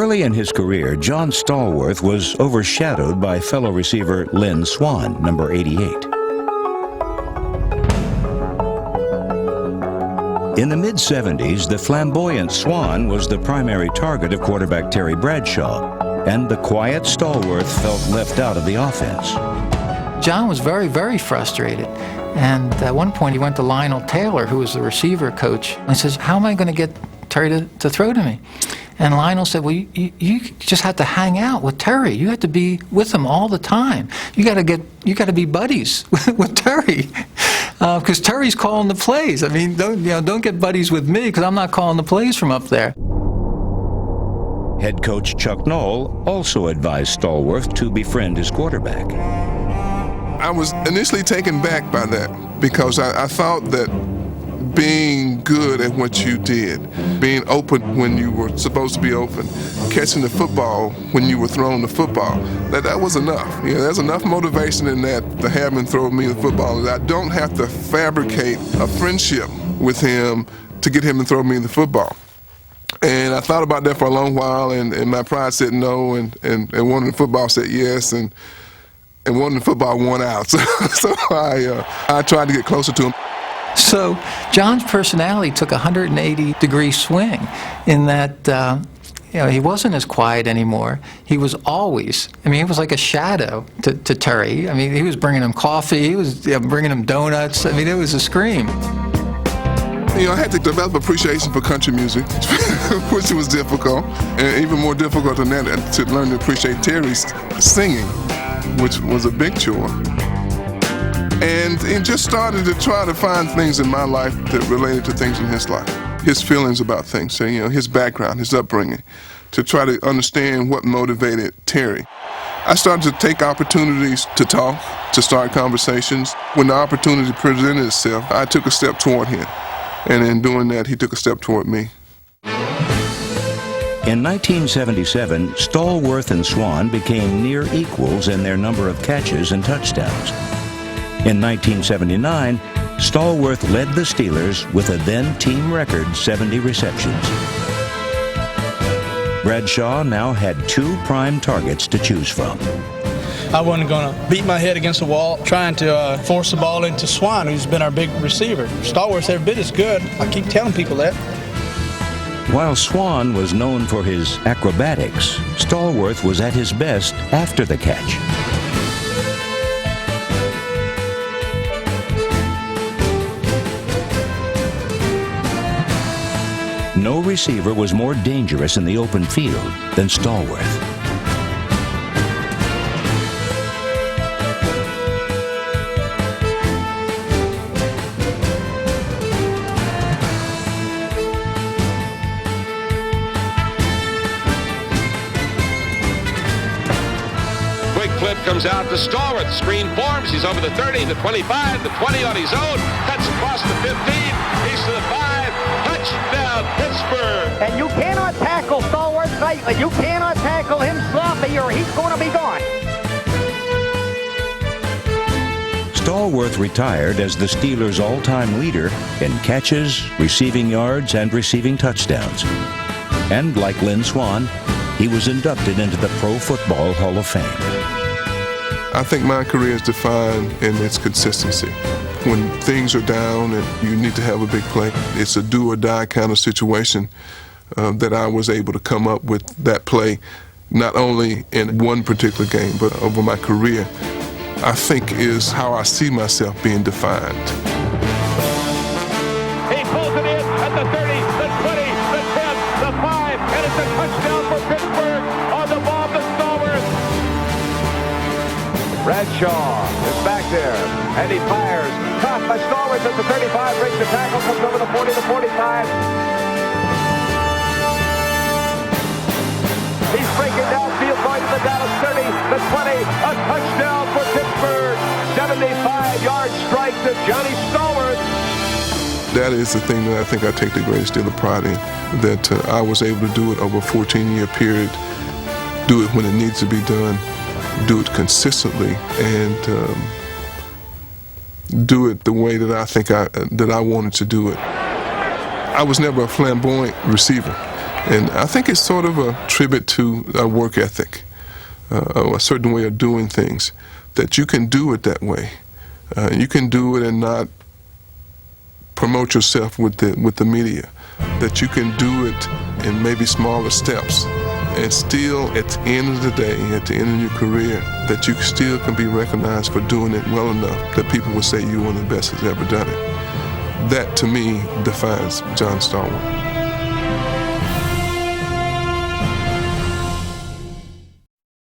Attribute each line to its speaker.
Speaker 1: Early in his career, John Stallworth was overshadowed by fellow receiver Lynn Swann, number 88. In the mid-'70s, the flamboyant Swann was the primary target of quarterback Terry Bradshaw, and the quiet Stallworth felt left out of the offense.
Speaker 2: John was very, very frustrated. And at one point, he went to Lionel Taylor, who was the receiver coach, and says, "How am I going to get Terry to throw to me?" And Lionel said, "Well, you just have to hang out with Terry. You have to be with him all the time. You got to be buddies with Terry, because Terry's calling the plays. I mean, don't get buddies with me, because I'm not calling the plays from up there."
Speaker 1: Head coach Chuck Noll also advised Stallworth to befriend his quarterback.
Speaker 3: I was initially taken back by that, because I thought that being good at what you did, being open when you were supposed to be open, catching the football when you were throwing the football, that was enough. Yeah, there's enough motivation in that to have him throw me the football. I don't have to fabricate a friendship with him to get him to throw me the football. And I thought about that for a long while, and my pride said no, and one in football said yes, and one in football won out. So I tried to get closer to him.
Speaker 2: So John's personality took a 180-degree swing in that he wasn't as quiet anymore. He was always, he was like a shadow to Terry. He was bringing him coffee, he was bringing him donuts. It was a scream.
Speaker 3: I had to develop appreciation for country music, which was difficult, and even more difficult than that, to learn to appreciate Terry's singing, which was a big chore. And just started to try to find things in my life that related to things in his life, his feelings about things, so, his background, his upbringing, to try to understand what motivated Terry. I started to take opportunities to talk, to start conversations. When the opportunity presented itself, I took a step toward him. And in doing that, he took a step toward me.
Speaker 1: In 1977, Stallworth and Swann became near equals in their number of catches and touchdowns. In 1979, Stallworth led the Steelers with a then-team record 70 receptions. Bradshaw now had 2 prime targets to choose from.
Speaker 4: I wasn't going to beat my head against the wall trying to force the ball into Swann, who's been our big receiver. Stallworth's every bit as good. I keep telling people that.
Speaker 1: While Swann was known for his acrobatics, Stallworth was at his best after the catch. No receiver was more dangerous in the open field than Stallworth.
Speaker 5: Flip comes out to Stallworth. Screen forms. He's over the 30, the 25, the 20 on his own. Cuts across the 15. He's to the 5. Touchdown, Pittsburgh.
Speaker 6: And you cannot tackle Stallworth lightly. You cannot tackle him sloppy or he's going to be gone.
Speaker 1: Stallworth retired as the Steelers' all-time leader in catches, receiving yards, and receiving touchdowns. And like Lynn Swann, he was inducted into the Pro Football Hall of Fame.
Speaker 3: I think my career is defined in its consistency. When things are down and you need to have a big play, it's a do-or-die kind of situation that I was able to come up with that play, not only in one particular game, but over my career, I think is how I see myself being defined.
Speaker 5: He pulls it in at the 30, the 20, the 10, the 5, and it's a touchdown for Pittsburgh on the ball to Stallworth. Bradshaw is back there, and he fires. Caught by Stallworth at the 35, breaks the tackle, comes over the 40, the 45. He's breaking downfield, going to the Dallas 30, the 20, a touchdown for Pittsburgh. 75-yard strike to Johnny Stallworth.
Speaker 3: That is the thing that I think I take the greatest deal of pride in, that I was able to do it over a 14-year period, do it when it needs to be done, do it consistently, and do it the way that I think that I wanted to do it. I was never a flamboyant receiver. And I think it's sort of a tribute to a work ethic, a certain way of doing things, that you can do it that way. You can do it and not promote yourself with the media, that you can do it in maybe smaller steps, and still at the end of the day, at the end of your career, that you still can be recognized for doing it well enough that people will say you're one of the best that's ever done it. That, to me, defines John Stallworth.